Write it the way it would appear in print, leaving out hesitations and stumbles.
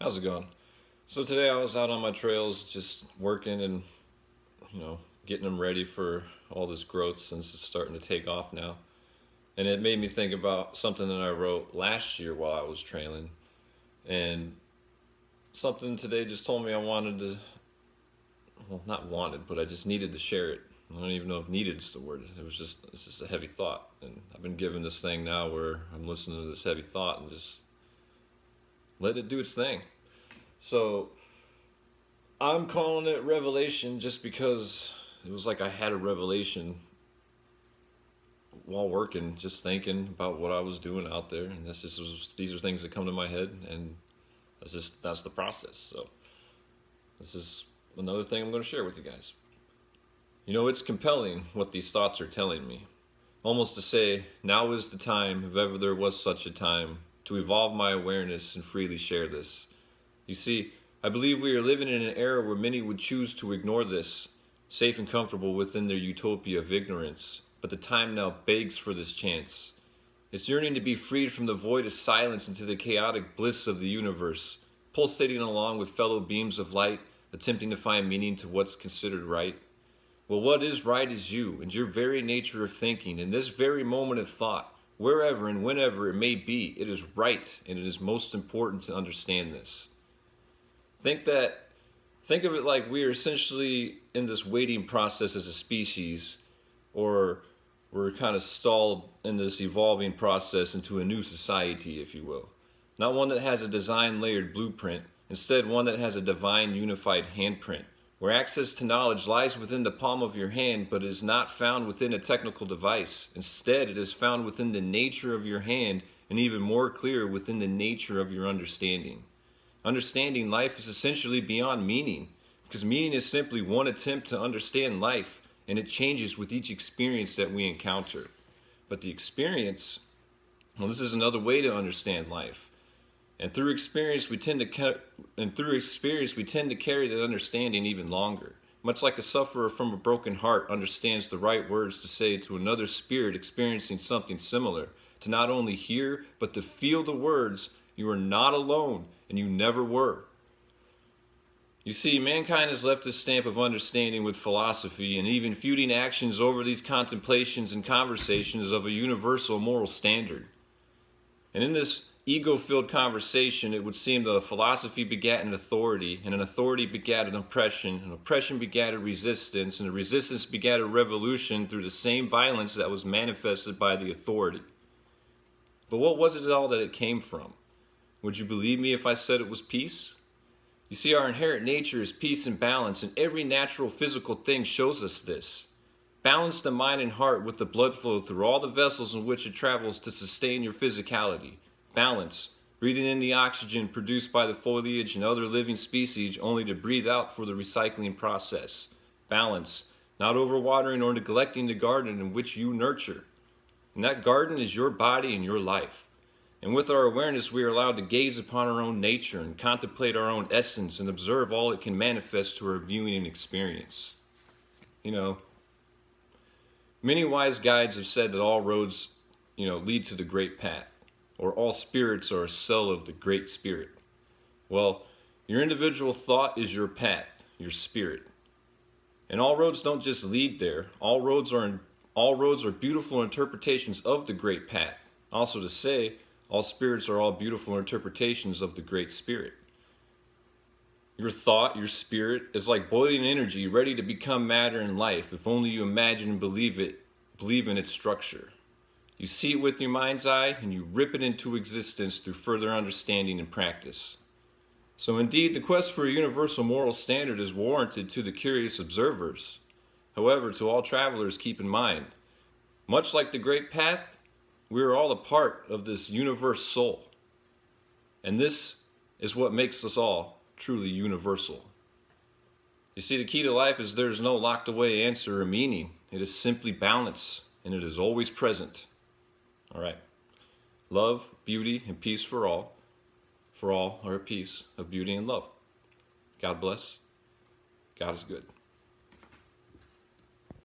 How's it going? So today I was out on my trails just working and, getting them ready for all this growth since it's starting to take off now. And it made me think about something that I wrote last year while I was trailing. And something today just told me I wanted to, well, not wanted, but I just needed to share it. I don't even know if needed is the word. It's just a heavy thought. And I've been given this thing now where I'm listening to this heavy thought and just let it do its thing. So I'm calling it revelation just because it was like I had a revelation while working, just thinking about what I was doing out there, and these are things that come to my head, and that's the process. So this is another thing I'm going to share with you guys. It's compelling what these thoughts are telling me, almost to say now is the time, if ever there was such a time, to evolve my awareness and freely share this. You see, I believe we are living in an era where many would choose to ignore this, safe and comfortable within their utopia of ignorance. But the time now begs for this chance. It's yearning to be freed from the void of silence into the chaotic bliss of the universe, pulsating along with fellow beams of light, attempting to find meaning to what's considered right. Well, what is right is you and your very nature of thinking. In this very moment of thought, wherever and whenever it may be, it is right, and it is most important to understand this. Think of it like we are essentially in this waiting process as a species, or we're kind of stalled in this evolving process into a new society, if you will. Not one that has a design layered blueprint, instead one that has a divine unified handprint, where access to knowledge lies within the palm of your hand, but is not found within a technical device. Instead, it is found within the nature of your hand, and even more clear within the nature of your understanding. Understanding life is essentially beyond meaning, because meaning is simply one attempt to understand life, and it changes with each experience that we encounter. But the experience, well, this is another way to understand life. And through experience, we tend to carry that understanding even longer. Much like a sufferer from a broken heart understands the right words to say to another spirit experiencing something similar, to not only hear, but to feel the words, "You are not alone, and you never were." You see, mankind has left this stamp of understanding with philosophy and even feuding actions over these contemplations and conversations of a universal moral standard. And in this ego-filled conversation, it would seem that a philosophy begat an authority, and an authority begat an oppression begat a resistance, and a resistance begat a revolution through the same violence that was manifested by the authority. But what was it all that it came from? Would you believe me if I said it was peace? You see, our inherent nature is peace and balance, and every natural physical thing shows us this. Balance the mind and heart with the blood flow through all the vessels in which it travels to sustain your physicality. Balance, breathing in the oxygen produced by the foliage and other living species only to breathe out for the recycling process. Balance, not overwatering or neglecting the garden in which you nurture. And that garden is your body and your life. And with our awareness, we are allowed to gaze upon our own nature and contemplate our own essence and observe all it can manifest to our viewing and experience. Many wise guides have said that all roads, lead to the great path, or all spirits are a cell of the great spirit. Well, your individual thought is your path, your spirit. And all roads don't just lead there. All roads are beautiful interpretations of the great path. Also to say, all spirits are all beautiful interpretations of the Great Spirit. Your thought, your spirit, is like boiling energy ready to become matter in life if only you imagine and believe in its structure. You see it with your mind's eye and you rip it into existence through further understanding and practice. So indeed, the quest for a universal moral standard is warranted to the curious observers. However, to all travelers, keep in mind, much like the Great Path, we are all a part of this universe soul. And this is what makes us all truly universal. You see, the key to life is there is no locked away answer or meaning. It is simply balance, and it is always present. All right. Love, beauty, and peace for all. For all are at peace of beauty and love. God bless. God is good.